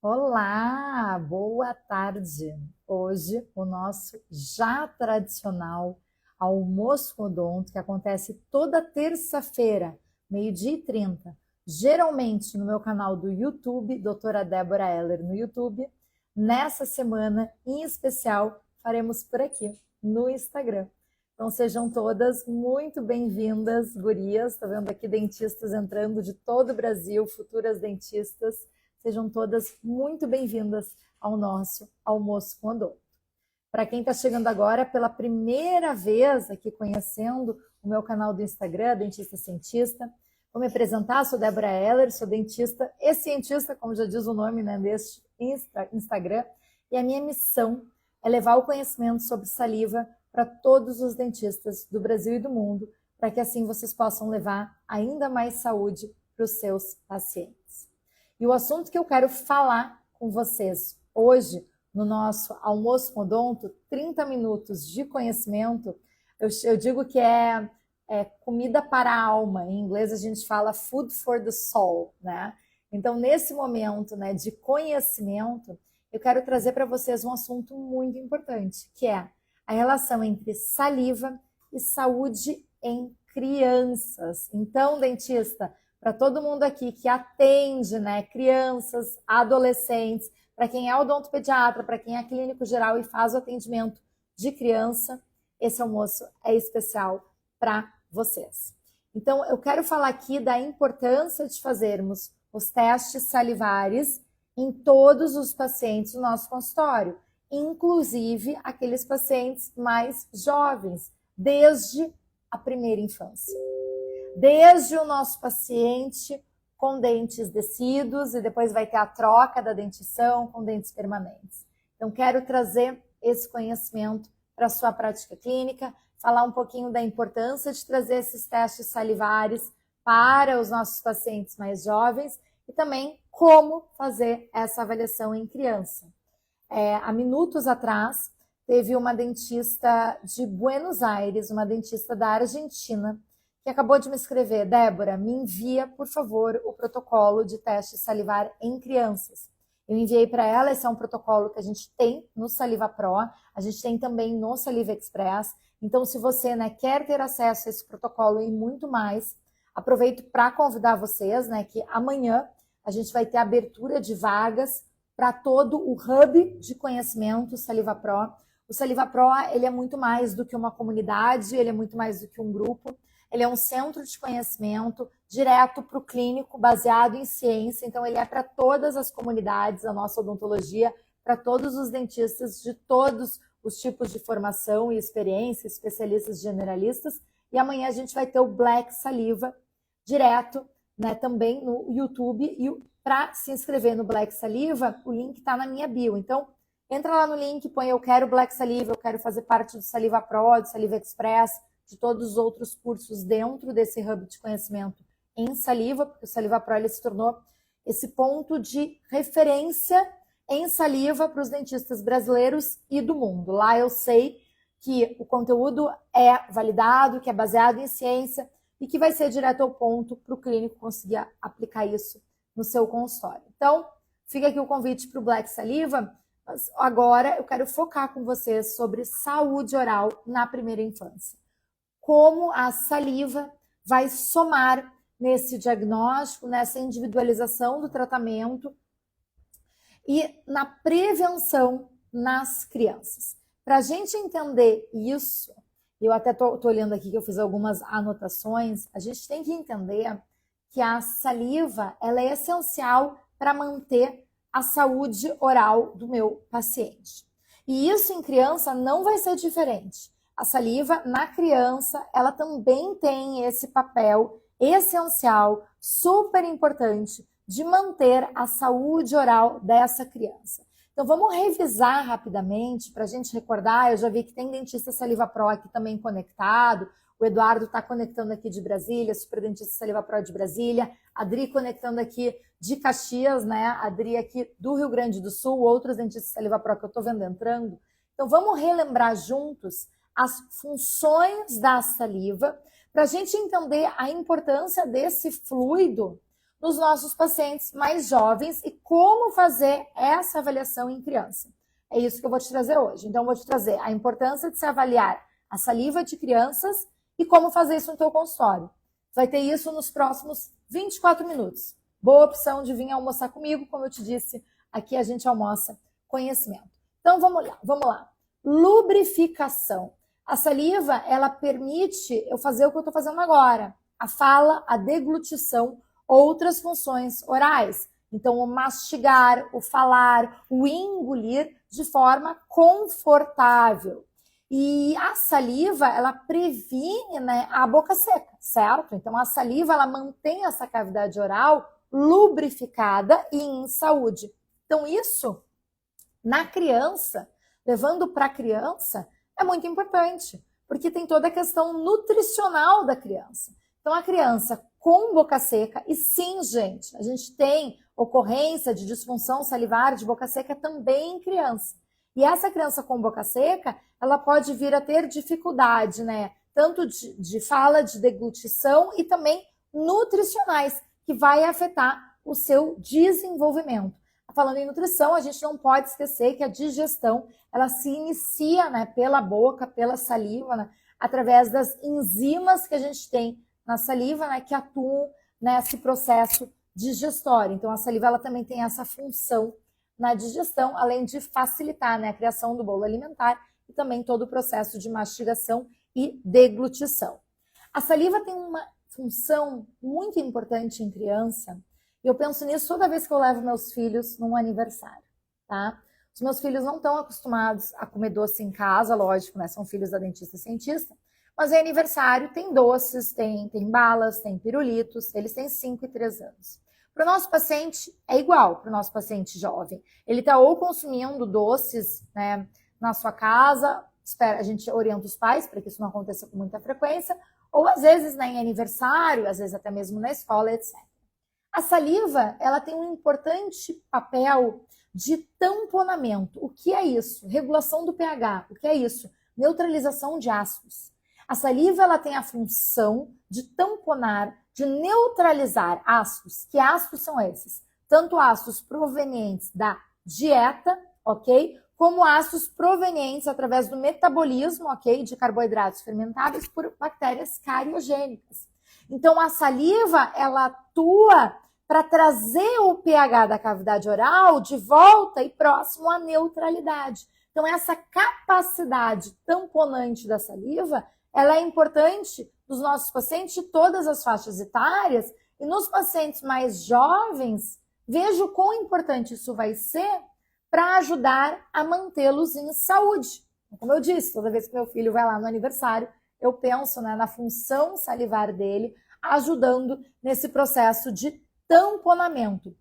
Olá, boa tarde. Hoje o nosso já tradicional almoço com odonto, que acontece toda terça-feira, 12h30, geralmente no meu canal do YouTube, doutora Débora Heller no YouTube. Nessa semana, em especial, faremos por aqui, no Instagram. Então sejam todas muito bem-vindas, gurias. Estou vendo aqui dentistas entrando de todo o Brasil, futuras dentistas. Sejam todas muito bem-vindas ao nosso Almoço com Odonto. Para quem está chegando agora pela primeira vez aqui conhecendo o meu canal do Instagram, Dentista Cientista, vou me apresentar, sou Débora Heller, sou dentista e cientista, como já diz o nome, né, deste Instagram, e a minha missão é levar o conhecimento sobre saliva para todos os dentistas do Brasil e do mundo, para que assim vocês possam levar ainda mais saúde para os seus pacientes. E o assunto que eu quero falar com vocês hoje, no nosso Almoço com Odonto, 30 minutos de conhecimento, eu digo que é comida para a alma. Em inglês a gente fala food for the soul, né? Então, nesse momento, né, de conhecimento, eu quero trazer para vocês um assunto muito importante, que é a relação entre saliva e saúde em crianças. Então, dentista, para todo mundo aqui que atende, né, crianças, adolescentes, para quem é odontopediatra, para quem é clínico geral e faz o atendimento de criança, esse almoço é especial para vocês. Então, eu quero falar aqui da importância de fazermos os testes salivares em todos os pacientes do nosso consultório, inclusive aqueles pacientes mais jovens, desde a primeira infância. Desde o nosso paciente com dentes descidos e depois vai ter a troca da dentição com dentes permanentes. Então, quero trazer esse conhecimento para a sua prática clínica, falar um pouquinho da importância de trazer esses testes salivares para os nossos pacientes mais jovens e também como fazer essa avaliação em criança. Há minutos atrás, teve uma dentista de Buenos Aires, uma dentista da Argentina, que acabou de me escrever: Débora, me envia, por favor, o protocolo de teste salivar em crianças. Eu enviei para ela, esse é um protocolo que a gente tem no Saliva Pro, a gente tem também no Saliva Express. Então, se você, né, quer ter acesso a esse protocolo e muito mais, aproveito para convidar vocês, né, que amanhã a gente vai ter abertura de vagas para todo o hub de conhecimento Saliva Pro. O Saliva Pro, ele é muito mais do que uma comunidade, ele é muito mais do que um grupo. Ele é um centro de conhecimento direto para o clínico, baseado em ciência. Então, ele é para todas as comunidades da nossa odontologia, para todos os dentistas de todos os tipos de formação e experiência, especialistas generalistas. E amanhã a gente vai ter o Black Saliva direto, né, também no YouTube. E para se inscrever no Black Saliva, o link está na minha bio. Então, entra lá no link, põe eu quero Black Saliva, eu quero fazer parte do Saliva Pro, do Saliva Express, de todos os outros cursos dentro desse hub de conhecimento em saliva, porque o Saliva Pro ele se tornou esse ponto de referência em saliva para os dentistas brasileiros e do mundo. Lá eu sei que o conteúdo é validado, que é baseado em ciência e que vai ser direto ao ponto para o clínico conseguir aplicar isso no seu consultório. Então, fica aqui o convite para o Black Saliva, mas agora eu quero focar com vocês sobre saúde oral na primeira infância. Como a saliva vai somar nesse diagnóstico, nessa individualização do tratamento e na prevenção nas crianças. Para a gente entender isso, eu até estou olhando aqui que eu fiz algumas anotações, a gente tem que entender que a saliva ela é essencial para manter a saúde oral do meu paciente. E isso em criança não vai ser diferente. A saliva na criança, ela também tem esse papel essencial, super importante, de manter a saúde oral dessa criança. Então, vamos revisar rapidamente para a gente recordar. Eu já vi que tem dentista Saliva Pro aqui também conectado. O Eduardo está conectando aqui de Brasília, super dentista Saliva Pro de Brasília. A Adri conectando aqui de Caxias, né? A Adri aqui do Rio Grande do Sul, outros dentistas Saliva Pro que eu estou vendo entrando. Então, vamos relembrar juntos as funções da saliva, para a gente entender a importância desse fluido nos nossos pacientes mais jovens e como fazer essa avaliação em criança. É isso que eu vou te trazer hoje. Então, eu vou te trazer a importância de se avaliar a saliva de crianças e como fazer isso no teu consultório. Vai ter isso nos próximos 24 minutos. Boa opção de vir almoçar comigo, como eu te disse, aqui a gente almoça conhecimento. Então, vamos lá. Lubrificação. A saliva, ela permite eu fazer o que eu estou fazendo agora. A fala, a deglutição, outras funções orais. Então, o mastigar, o falar, o engolir de forma confortável. E a saliva, ela previne, né, a boca seca, certo? Então, a saliva, ela mantém essa cavidade oral lubrificada e em saúde. Então, isso, na criança, levando para a criança, é muito importante, porque tem toda a questão nutricional da criança. Então, a criança com boca seca, e sim, gente, a gente tem ocorrência de disfunção salivar de boca seca também em criança. E essa criança com boca seca, ela pode vir a ter dificuldade, né? Tanto de fala, de deglutição e também nutricionais, que vai afetar o seu desenvolvimento. Falando em nutrição, a gente não pode esquecer que a digestão, ela se inicia, né, pela boca, pela saliva, né, através das enzimas que a gente tem na saliva, né, que atuam nesse processo digestório. Então, a saliva, ela também tem essa função na digestão, além de facilitar, né, a criação do bolo alimentar e também todo o processo de mastigação e deglutição. A saliva tem uma função muito importante em criança. Eu penso nisso toda vez que eu levo meus filhos num aniversário, tá? Os meus filhos não estão acostumados a comer doce em casa, lógico, né? São filhos da dentista e cientista. Mas em aniversário tem doces, tem balas, tem pirulitos. Eles têm 5 e 3 anos. Para o nosso paciente, é igual para o nosso paciente jovem. Ele está ou consumindo doces, né, na sua casa, a gente orienta os pais para que isso não aconteça com muita frequência, ou às vezes, né, em aniversário, às vezes até mesmo na escola, etc. A saliva, ela tem um importante papel de tamponamento. O que é isso? Regulação do pH. O que é isso? Neutralização de ácidos. A saliva, ela tem a função de tamponar, de neutralizar ácidos. Que ácidos são esses? Tanto ácidos provenientes da dieta, ok? Como ácidos provenientes através do metabolismo, ok? De carboidratos fermentáveis por bactérias cariogênicas. Então, a saliva, ela atua para trazer o pH da cavidade oral de volta e próximo à neutralidade. Então, essa capacidade tamponante da saliva, ela é importante nos nossos pacientes de todas as faixas etárias e nos pacientes mais jovens, vejo quão importante isso vai ser para ajudar a mantê-los em saúde. Como eu disse, toda vez que meu filho vai lá no aniversário, eu penso, né, na função salivar dele, ajudando nesse processo de tamponamento.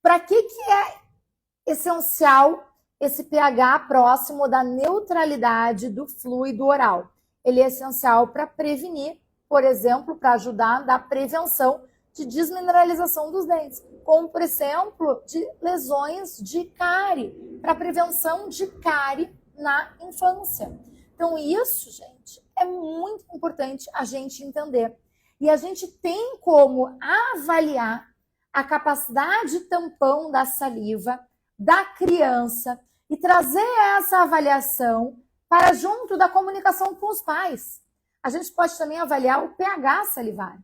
Para que é essencial esse pH próximo da neutralidade do fluido oral? Ele é essencial para prevenir, por exemplo, para ajudar na prevenção de desmineralização dos dentes, como, por exemplo, de lesões de cárie, para prevenção de cárie na infância. Então, isso, gente, é muito importante a gente entender. E a gente tem como avaliar a capacidade tampão da saliva da criança e trazer essa avaliação para junto da comunicação com os pais. A gente pode também avaliar o pH salivar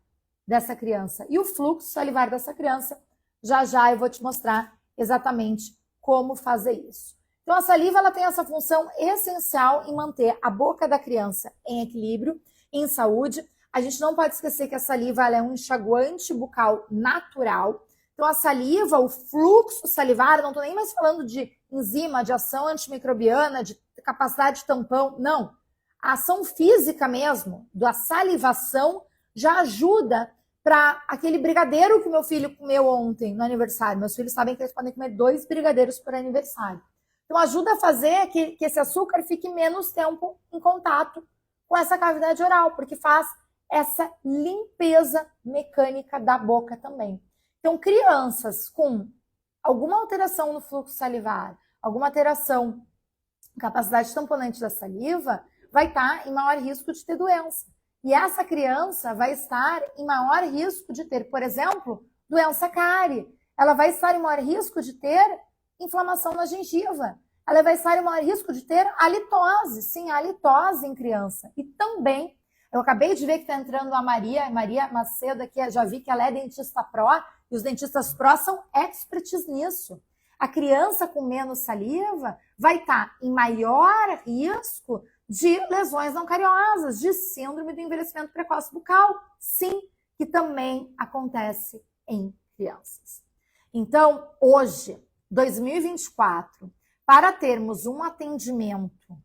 dessa criança e o fluxo salivar dessa criança. Já já eu vou te mostrar exatamente como fazer isso. Então, a saliva, ela tem essa função essencial em manter a boca da criança em equilíbrio, em saúde. A gente não pode esquecer que a saliva, ela é um enxaguante bucal natural. Então, a saliva, o fluxo salivar, não estou nem mais falando de enzima, de ação antimicrobiana, de capacidade de tampão, não. A ação física mesmo, da salivação, já ajuda para aquele brigadeiro que meu filho comeu ontem no aniversário. Meus filhos sabem que eles podem comer 2 brigadeiros por aniversário. Então, ajuda a fazer que esse açúcar fique menos tempo em contato com essa cavidade oral, porque faz essa limpeza mecânica da boca também. Então, crianças com alguma alteração no fluxo salivar, alguma alteração na capacidade tamponante da saliva, vai estar em maior risco de ter doença. E essa criança vai estar em maior risco de ter, por exemplo, doença cárie. Ela vai estar em maior risco de ter inflamação na gengiva. Ela vai estar em maior risco de ter halitose. Sim, halitose em criança. E também, eu acabei de ver que está entrando a Maria Macedo aqui, já vi que ela é dentista pró, e os dentistas pró são experts nisso. A criança com menos saliva vai estar em maior risco de lesões não cariosas, de síndrome do envelhecimento precoce bucal. Sim, que também acontece em crianças. Então, hoje, 2024, para termos um atendimento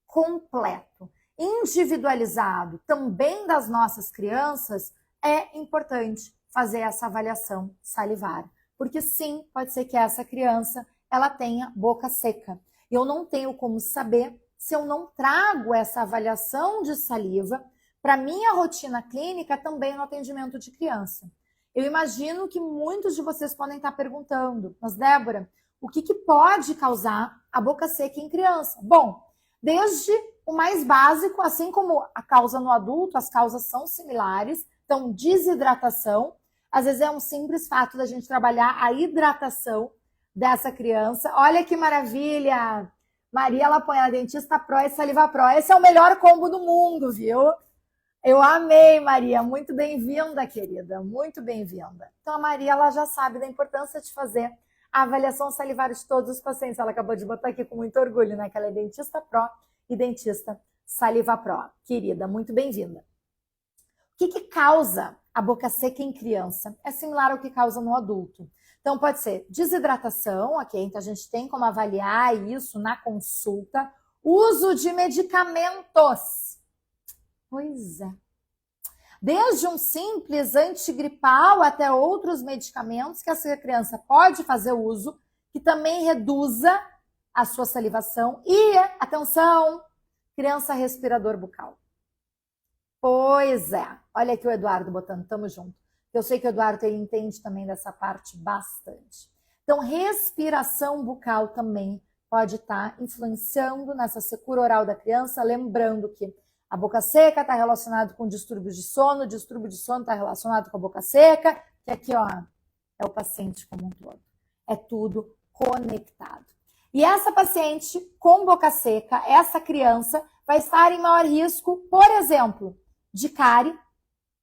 completo, individualizado, também das nossas crianças, é importante fazer essa avaliação salivar. Porque sim, pode ser que essa criança ela tenha boca seca. Eu não tenho como saber se eu não trago essa avaliação de saliva para minha rotina clínica também no atendimento de criança. Eu imagino que muitos de vocês podem estar perguntando, mas Débora, o que pode causar a boca seca em criança? Bom, desde o mais básico, assim como a causa no adulto, as causas são similares. Então, desidratação, às vezes é um simples fato da gente trabalhar a hidratação dessa criança. Olha que maravilha! Maria, ela põe a dentista pró e saliva pró. Esse é o melhor combo do mundo, viu? Eu amei, Maria. Muito bem-vinda, querida. Muito bem-vinda. Então, a Maria, ela já sabe da importância de fazer a avaliação salivar de todos os pacientes. Ela acabou de botar aqui com muito orgulho, né? Que ela é dentista pró e dentista saliva pró. Querida, muito bem-vinda. O que causa a boca seca em criança? É similar ao que causa no adulto. Então, pode ser desidratação, ok? Então, a gente tem como avaliar isso na consulta. Uso de medicamentos. Pois é. Desde um simples antigripal até outros medicamentos que essa criança pode fazer uso, que também reduza a sua salivação. E, atenção, criança respirador bucal. Pois é. Olha aqui o Eduardo botando, tamo junto. Eu sei que o Eduardo ele entende também dessa parte bastante. Então, respiração bucal também pode estar influenciando nessa secura oral da criança, lembrando que a boca seca está relacionado com distúrbios de sono, o distúrbio de sono está relacionado com a boca seca, que aqui, ó, é o paciente como um todo. É tudo conectado. E essa paciente com boca seca, essa criança, vai estar em maior risco, por exemplo, de cárie,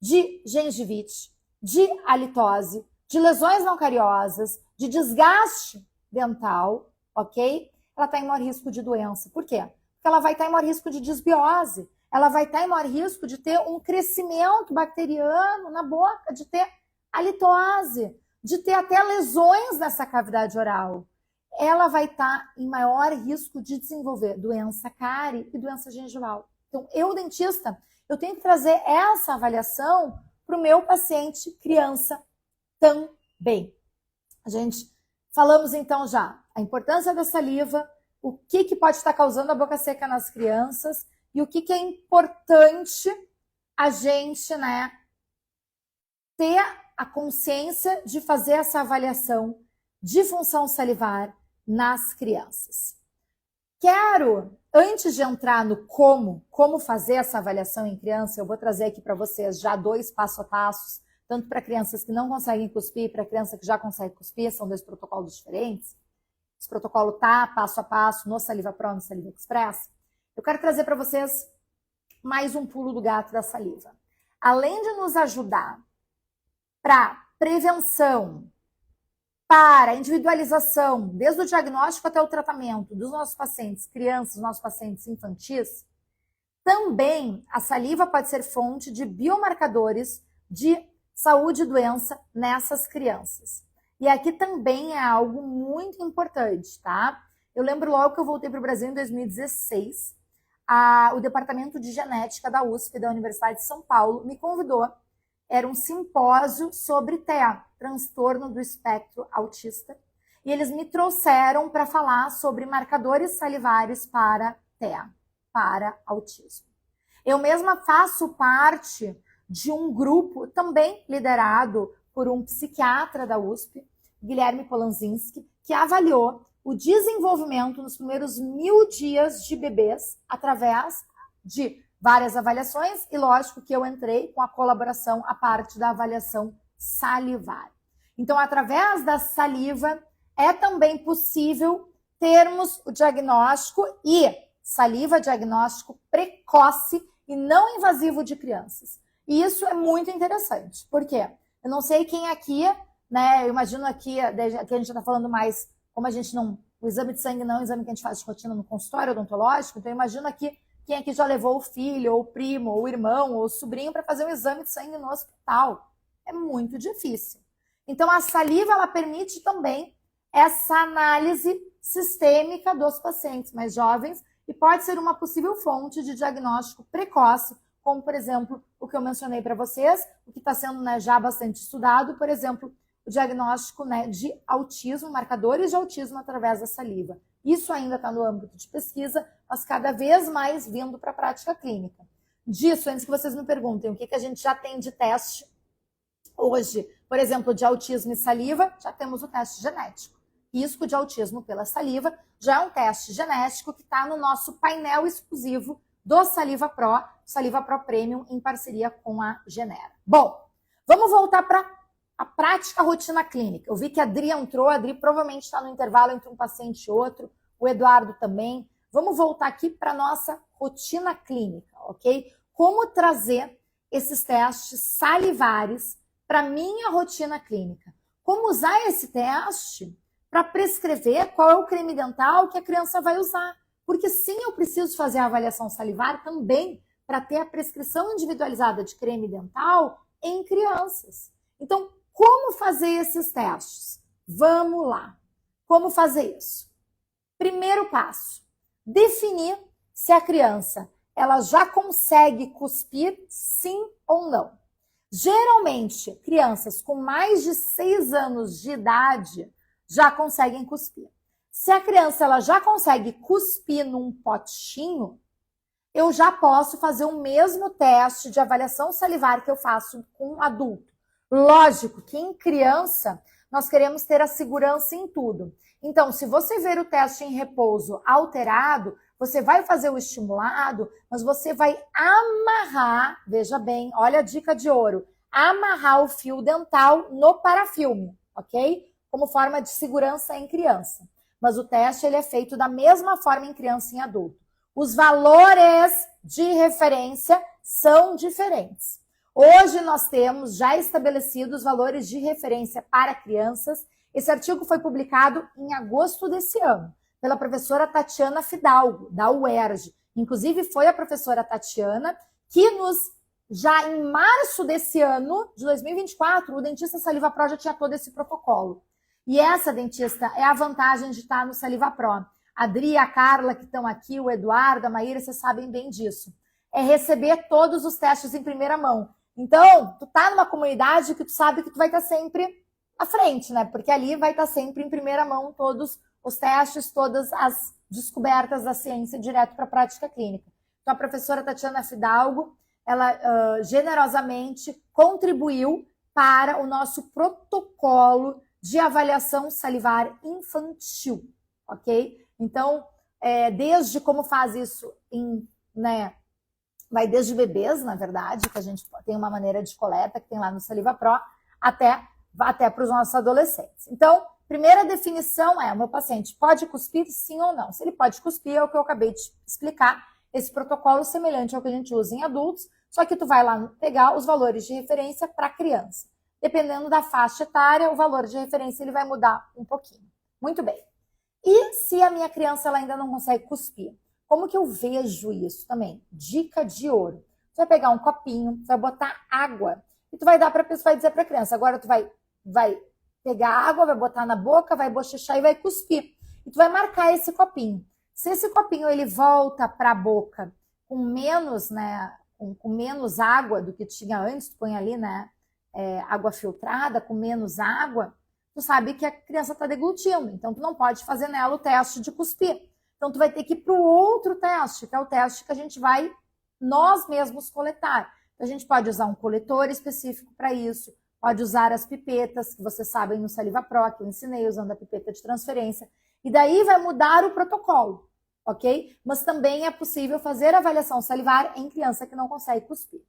de gengivite, de halitose, de lesões não cariosas, de desgaste dental, ok? Ela está em maior risco de doença. Por quê? Porque ela vai estar em maior risco de disbiose, ela vai estar em maior risco de ter um crescimento bacteriano na boca, de ter halitose, de ter até lesões nessa cavidade oral. Ela vai estar em maior risco de desenvolver doença cárie e doença gengival. Então, eu, dentista, eu tenho que trazer essa avaliação para o meu paciente criança também. A gente falamos então já a importância da saliva, o que pode estar causando a boca seca nas crianças e o que é importante a gente, né, ter a consciência de fazer essa avaliação de função salivar nas crianças. Quero, antes de entrar no como fazer essa avaliação em criança, eu vou trazer aqui para vocês já 2 passo a passos, tanto para crianças que não conseguem cuspir, para criança que já consegue cuspir, são 2 protocolos diferentes. Esse protocolo tá passo a passo no Saliva Pro, no Saliva Express. Eu quero trazer para vocês mais um pulo do gato da saliva. Além de nos ajudar para prevenção, para individualização, desde o diagnóstico até o tratamento dos nossos pacientes, crianças, nossos pacientes infantis, também a saliva pode ser fonte de biomarcadores de saúde e doença nessas crianças. E aqui também é algo muito importante, tá? Eu lembro logo que eu voltei para o Brasil em 2016, o Departamento de Genética da USP, da Universidade de São Paulo, me convidou. Era um simpósio sobre TEA, transtorno do espectro autista, e eles me trouxeram para falar sobre marcadores salivares para TEA, para autismo. Eu mesma faço parte de um grupo também liderado por um psiquiatra da USP, Guilherme Polanzinski, que avaliou o desenvolvimento nos primeiros 1000 dias de bebês através de várias avaliações e lógico que eu entrei com a colaboração, a parte da avaliação salivar. Então, através da saliva, é também possível termos o diagnóstico e saliva diagnóstico precoce e não invasivo de crianças. E isso é muito interessante. Por quê? Eu não sei quem aqui, né? Eu imagino aqui que a gente está falando mais, como a gente não. O exame de sangue não é um exame que a gente faz de rotina no consultório odontológico, então eu imagino aqui quem aqui já levou o filho, ou o primo, ou o irmão, ou o sobrinho para fazer um exame de sangue no hospital. É muito difícil. Então, a saliva, ela permite também essa análise sistêmica dos pacientes mais jovens e pode ser uma possível fonte de diagnóstico precoce, como, por exemplo, o que eu mencionei para vocês, o que está sendo, né, já bastante estudado, por exemplo, o diagnóstico, né, de autismo, marcadores de autismo através da saliva. Isso ainda está no âmbito de pesquisa, mas cada vez mais vindo para a prática clínica. Disso, antes que vocês me perguntem o que a gente já tem de teste hoje, por exemplo, de autismo e saliva, já temos o teste genético. Risco de autismo pela saliva já é um teste genético que está no nosso painel exclusivo do Saliva Pro Premium, em parceria com a Genera. Bom, vamos voltar para a prática rotina clínica. Eu vi que a Adri entrou, a Adri provavelmente está no intervalo entre um paciente e outro, o Eduardo também. Vamos voltar aqui para a nossa rotina clínica, ok? Como trazer esses testes salivares para a minha rotina clínica? Como usar esse teste para prescrever qual é o creme dental que a criança vai usar? Porque sim, eu preciso fazer a avaliação salivar também para ter a prescrição individualizada de creme dental em crianças. Então, como fazer esses testes? Vamos lá. Como fazer isso? Primeiro passo, definir se a criança ela já consegue cuspir, sim ou não. Geralmente, crianças com mais de 6 anos de idade já conseguem cuspir. Se a criança ela já consegue cuspir num potinho, eu já posso fazer o mesmo teste de avaliação salivar que eu faço com um adulto. Lógico que em criança nós queremos ter a segurança em tudo. Então, se você ver o teste em repouso alterado, você vai fazer o estimulado, mas você vai amarrar, veja bem, olha a dica de ouro, amarrar o fio dental no parafilme, ok? Como forma de segurança em criança. Mas o teste ele é feito da mesma forma em criança e em adulto. Os valores de referência são diferentes. Hoje nós temos já estabelecidos valores de referência para crianças. Esse artigo foi publicado em agosto desse ano pela professora Tatiana Fidalgo, da UERJ. Inclusive foi a professora Tatiana que já em março desse ano, de 2024, o Dentista Saliva Pro já tinha todo esse protocolo. E essa, dentista, é a vantagem de estar no Saliva Pro. A Adri, a Carla, que estão aqui, o Eduardo, a Maíra, vocês sabem bem disso. É receber todos os testes em primeira mão. Então, tu tá numa comunidade que tu sabe que tu vai estar sempre à frente, né? Porque ali vai estar sempre em primeira mão todos os testes, todas as descobertas da ciência direto para a prática clínica. Então, a professora Tatiana Fidalgo, ela generosamente contribuiu para o nosso protocolo de avaliação salivar infantil, ok? Então, desde como faz isso vai desde bebês, na verdade, que a gente tem uma maneira de coleta que tem lá no Saliva Pro, até para os nossos adolescentes. Então, primeira definição é, o meu paciente pode cuspir, sim ou não? Se ele pode cuspir, é o que eu acabei de explicar, esse protocolo semelhante ao que a gente usa em adultos, só que tu vai lá pegar os valores de referência para criança. Dependendo da faixa etária, o valor de referência ele vai mudar um pouquinho. Muito bem. E se a minha criança ela ainda não consegue cuspir? Como que eu vejo isso também? Dica de ouro. Tu vai pegar um copinho, tu vai botar água e tu vai dar para a pessoa, vai dizer para a criança, agora tu vai pegar água, vai botar na boca, vai bochechar e vai cuspir. E tu vai marcar esse copinho. Se esse copinho ele volta para a boca com menos, né, com menos água do que tinha antes, tu põe ali, né, água filtrada, com menos água, tu sabe que a criança está deglutindo. Então, tu não pode fazer nela o teste de cuspir. Então, tu vai ter que ir para o outro teste, que é o teste que a gente vai nós mesmos coletar. Então, a gente pode usar um coletor específico para isso, pode usar as pipetas, que vocês sabem no Saliva Pro, que eu ensinei usando a pipeta de transferência. E daí vai mudar o protocolo, ok? Mas também é possível fazer avaliação salivar em criança que não consegue cuspir.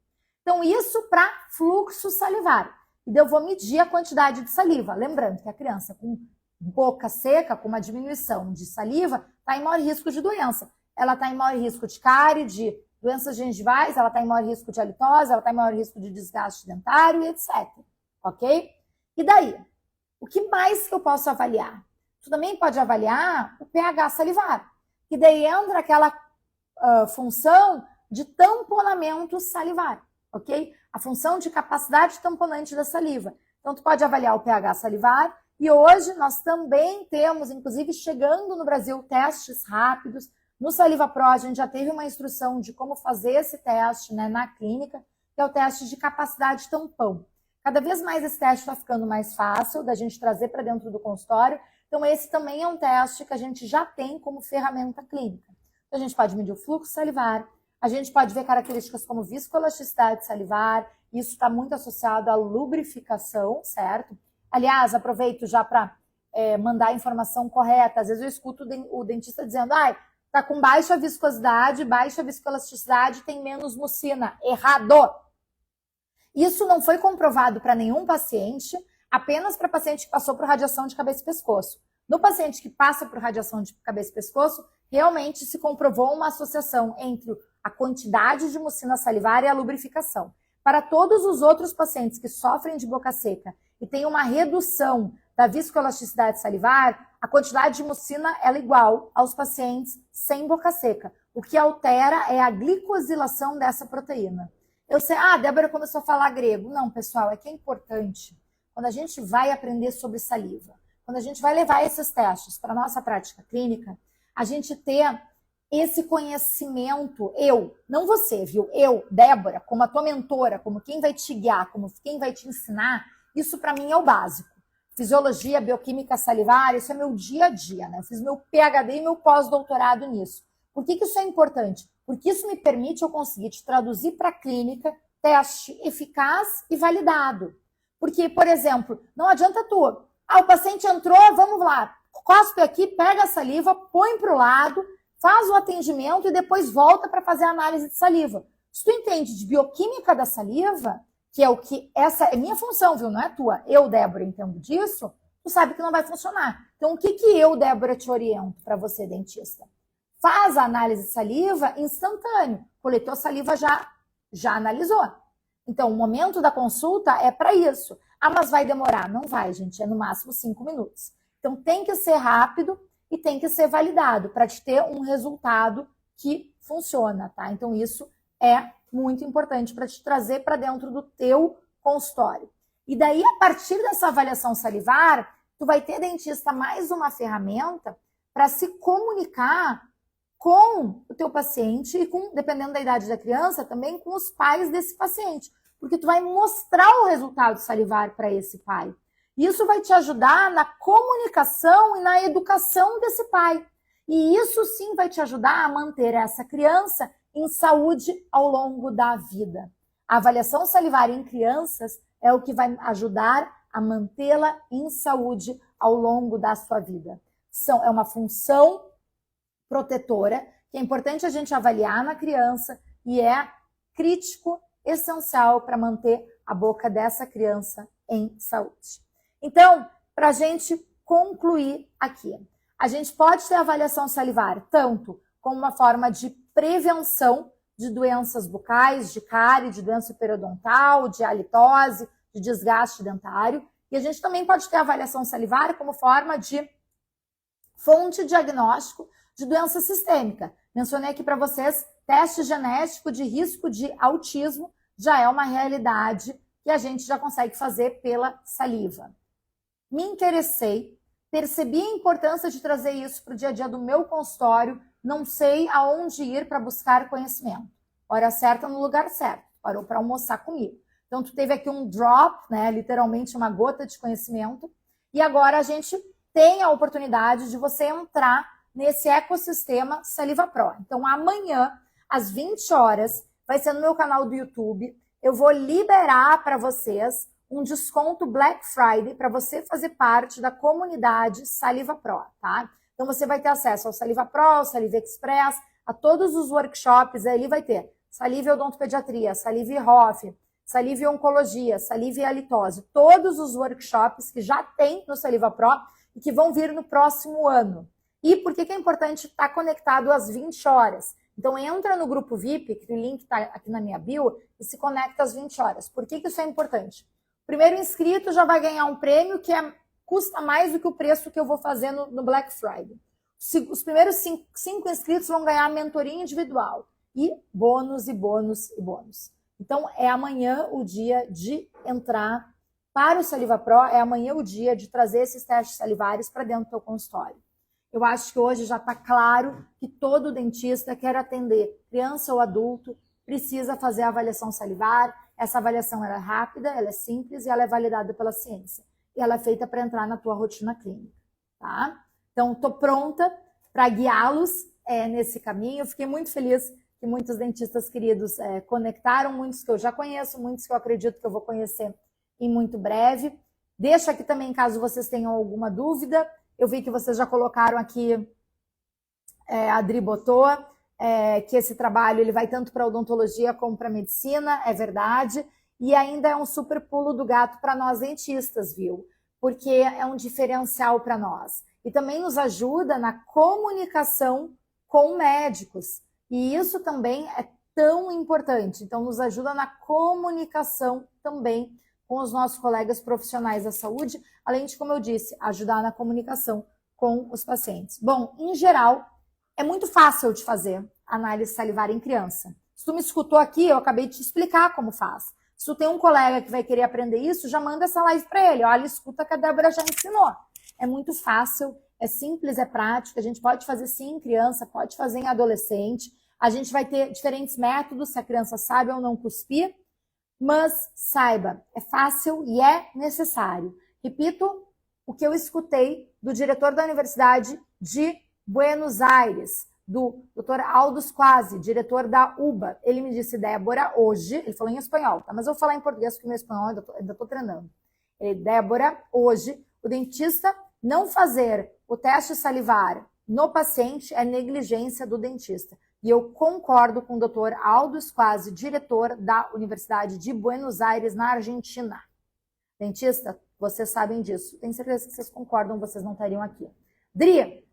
Então, isso para fluxo salivar. e daí eu vou medir a quantidade de saliva. Lembrando que a criança com boca seca, com uma diminuição de saliva, está em maior risco de doença. Ela está em maior risco de cárie, de doenças gengivais, ela está em maior risco de halitose, ela está em maior risco de desgaste dentário e etc. Ok? E daí? O que mais que eu posso avaliar? Tu também pode avaliar o pH salivar. E daí entra aquela função de tamponamento salivar, ok? A função de capacidade tamponante da saliva. Então, tu pode avaliar o pH salivar. E hoje nós também temos, inclusive chegando no Brasil, testes rápidos. No Saliva Pro, a gente já teve uma instrução de como fazer esse teste, né, na clínica, que é o teste de capacidade tampão. Cada vez mais esse teste está ficando mais fácil da gente trazer para dentro do consultório. Então, esse também é um teste que a gente já tem como ferramenta clínica. Então, a gente pode medir o fluxo salivar, a gente pode ver características como viscoelasticidade salivar, isso está muito associado à lubrificação, certo? Aliás, aproveito já para mandar a informação correta. Às vezes eu escuto o dentista dizendo, tá com baixa viscosidade, baixa viscoelasticidade, tem menos mucina. Errado! Isso não foi comprovado para nenhum paciente, apenas para paciente que passou por radiação de cabeça e pescoço. No paciente que passa por radiação de cabeça e pescoço, realmente se comprovou uma associação entre a quantidade de mucina salivar e a lubrificação. Para todos os outros pacientes que sofrem de boca seca e tem uma redução da viscoelasticidade salivar, a quantidade de mucina é igual aos pacientes sem boca seca. O que altera é a glicosilação dessa proteína. Eu sei, Débora começou a falar grego. Não, pessoal, é que é importante. Quando a gente vai aprender sobre saliva, quando a gente vai levar esses testes para a nossa prática clínica, a gente ter esse conhecimento, não você, viu? Eu, Débora, como a tua mentora, como quem vai te guiar, como quem vai te ensinar, isso para mim é o básico. Fisiologia, bioquímica salivar, isso é meu dia a dia, né? Eu fiz meu PhD e meu pós-doutorado nisso. Por que isso é importante? Porque isso me permite eu conseguir te traduzir para a clínica teste eficaz e validado. Porque, por exemplo, não adianta tu, o paciente entrou, vamos lá, cospe aqui, pega a saliva, põe para o lado, faz o atendimento e depois volta para fazer a análise de saliva. Se tu entende de bioquímica da saliva, que é o que essa é minha função, viu? Não é tua. Eu, Débora, entendo disso, tu sabe que não vai funcionar. Então, o que eu, Débora, te oriento para você, dentista? Faz a análise de saliva instantâneo. Coletou saliva, já analisou. Então, o momento da consulta é para isso. Mas vai demorar? Não vai, gente. É no máximo 5 minutos. Então, tem que ser rápido e tem que ser validado para te ter um resultado que funciona, tá? Então, isso é muito importante para te trazer para dentro do teu consultório. E daí, a partir dessa avaliação salivar, tu vai ter, dentista, mais uma ferramenta para se comunicar com o teu paciente e com, dependendo da idade da criança, também com os pais desse paciente. Porque tu vai mostrar o resultado salivar para esse pai. Isso vai te ajudar na comunicação e na educação desse pai. E isso sim vai te ajudar a manter essa criança em saúde ao longo da vida. A avaliação salivar em crianças é o que vai ajudar a mantê-la em saúde ao longo da sua vida. É uma função protetora que é importante a gente avaliar na criança e é crítico, essencial para manter a boca dessa criança em saúde. Então, para a gente concluir aqui, a gente pode ter avaliação salivar tanto como uma forma de prevenção de doenças bucais, de cárie, de doença periodontal, de halitose, de desgaste dentário. E a gente também pode ter avaliação salivar como forma de fonte diagnóstico de doença sistêmica. Mencionei aqui para vocês, teste genético de risco de autismo já é uma realidade que a gente já consegue fazer pela saliva. Me interessei, percebi a importância de trazer isso para o dia a dia do meu consultório, não sei aonde ir para buscar conhecimento. Hora certa no lugar certo, parou para almoçar comigo. Então, tu teve aqui um drop, né, literalmente uma gota de conhecimento, e agora a gente tem a oportunidade de você entrar nesse ecossistema Saliva Pro. Então, amanhã, às 20 horas, vai ser no meu canal do YouTube, eu vou liberar para vocês um desconto Black Friday para você fazer parte da comunidade Saliva Pro, tá? Então, você vai ter acesso ao Saliva Pro, ao Saliva Express, a todos os workshops, aí vai ter Saliva e Odontopediatria, Saliva e Hoff, saliva e oncologia, saliva e halitose, todos os workshops que já tem no Saliva Pro e que vão vir no próximo ano. E por que é importante estar conectado às 20 horas? Então entra no grupo VIP, que o link está aqui na minha bio, e se conecta às 20 horas. Por que isso é importante? O primeiro inscrito já vai ganhar um prêmio que custa mais do que o preço que eu vou fazer no Black Friday. Os primeiros cinco inscritos vão ganhar mentoria individual. E bônus, e bônus, e bônus. Então, é amanhã o dia de entrar para o Saliva Pro, é amanhã o dia de trazer esses testes salivares para dentro do teu consultório. Eu acho que hoje já está claro que todo dentista quer atender criança ou adulto, precisa fazer a avaliação salivar. Essa avaliação ela é rápida, ela é simples e ela é validada pela ciência. E ela é feita para entrar na tua rotina clínica, tá? Então, estou pronta para guiá-los nesse caminho. Eu fiquei muito feliz que muitos dentistas queridos conectaram, muitos que eu já conheço, muitos que eu acredito que eu vou conhecer em muito breve. Deixa aqui também, caso vocês tenham alguma dúvida. Eu vi que vocês já colocaram aqui, a Adri botou, que esse trabalho ele vai tanto para odontologia como para medicina, é verdade. E ainda é um super pulo do gato para nós dentistas, viu? Porque é um diferencial para nós. E também nos ajuda na comunicação com médicos. E isso também é tão importante. Então, nos ajuda na comunicação também com os nossos colegas profissionais da saúde, além de, como eu disse, ajudar na comunicação com os pacientes. Bom, em geral, é muito fácil de fazer análise salivar em criança. Se tu me escutou aqui, eu acabei de te explicar como faz. Se tu tem um colega que vai querer aprender isso, já manda essa live para ele. Olha, escuta que a Débora já ensinou. É muito fácil, é simples, é prático. A gente pode fazer sim em criança, pode fazer em adolescente. A gente vai ter diferentes métodos, se a criança sabe ou não cuspir. Mas saiba, é fácil e é necessário. Repito o que eu escutei do diretor da Universidade de Buenos Aires, do Dr. Aldous Quasi, diretor da UBA. Ele me disse, Débora, hoje, ele falou em espanhol, tá? Mas eu vou falar em português porque meu espanhol ainda estou treinando. Débora, hoje, o dentista não fazer o teste salivar no paciente é negligência do dentista. E eu concordo com o Dr. Aldous Quasi, diretor da Universidade de Buenos Aires, na Argentina. Dentista, vocês sabem disso. Tenho certeza que vocês concordam, vocês não estariam aqui. Dri,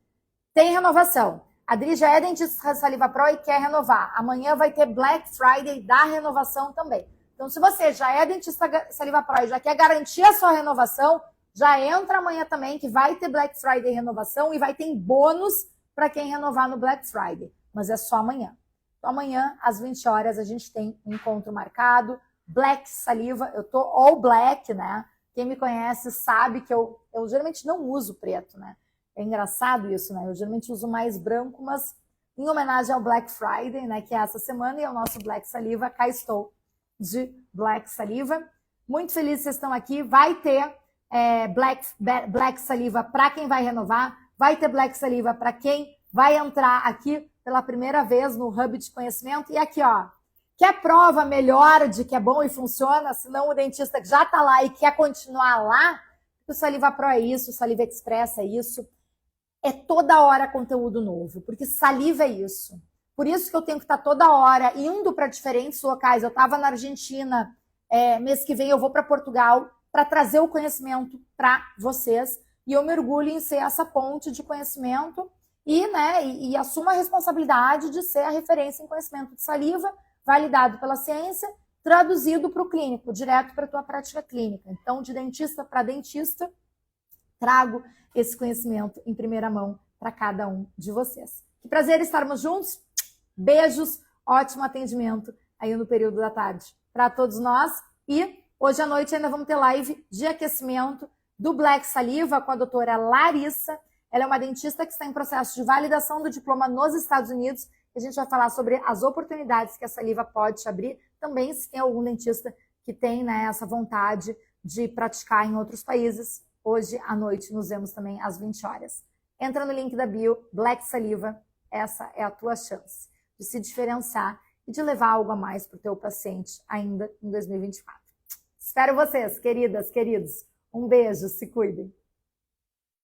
tem renovação. A Dri já é dentista Saliva Pro e quer renovar. Amanhã vai ter Black Friday da renovação também. Então, se você já é dentista Saliva Pro e já quer garantir a sua renovação, já entra amanhã também, que vai ter Black Friday renovação e vai ter bônus para quem renovar no Black Friday. Mas é só amanhã. Então, amanhã, às 20 horas, a gente tem um encontro marcado. Black Saliva, eu tô all black, né? Quem me conhece sabe que eu geralmente não uso preto, né? É engraçado isso, né? Eu geralmente uso mais branco, mas em homenagem ao Black Friday, né? Que é essa semana, e ao nosso Black Saliva, cá estou de Black Saliva. Muito feliz que vocês estão aqui. Vai ter Black Saliva para quem vai renovar. Vai ter Black Saliva para quem vai entrar aqui pela primeira vez no Hub de Conhecimento. E aqui, ó, quer prova melhor de que é bom e funciona? Se não, o dentista que já está lá e quer continuar lá, o Saliva Pro é isso, o Saliva Express é isso. É toda hora conteúdo novo, porque saliva é isso. Por isso que eu tenho que estar toda hora indo para diferentes locais. Eu estava na Argentina, mês que vem eu vou para Portugal para trazer o conhecimento para vocês. E eu mergulho em ser essa ponte de conhecimento e assumo a responsabilidade de ser a referência em conhecimento de saliva, validado pela ciência, traduzido para o clínico, direto para a tua prática clínica. Então, de dentista para dentista, trago esse conhecimento em primeira mão para cada um de vocês. Que prazer estarmos juntos. Beijos, ótimo atendimento aí no período da tarde para todos nós. E hoje à noite ainda vamos ter live de aquecimento do Black Saliva com a doutora Larissa. Ela é uma dentista que está em processo de validação do diploma nos Estados Unidos. A gente vai falar sobre as oportunidades que a saliva pode te abrir. Também, se tem algum dentista que tem, né, essa vontade de praticar em outros países, hoje à noite nos vemos também às 20 horas. Entra no link da bio, Black Saliva. Essa é a tua chance de se diferenciar e de levar algo a mais para o teu paciente ainda em 2024. Espero vocês, queridas, queridos. Um beijo, se cuidem.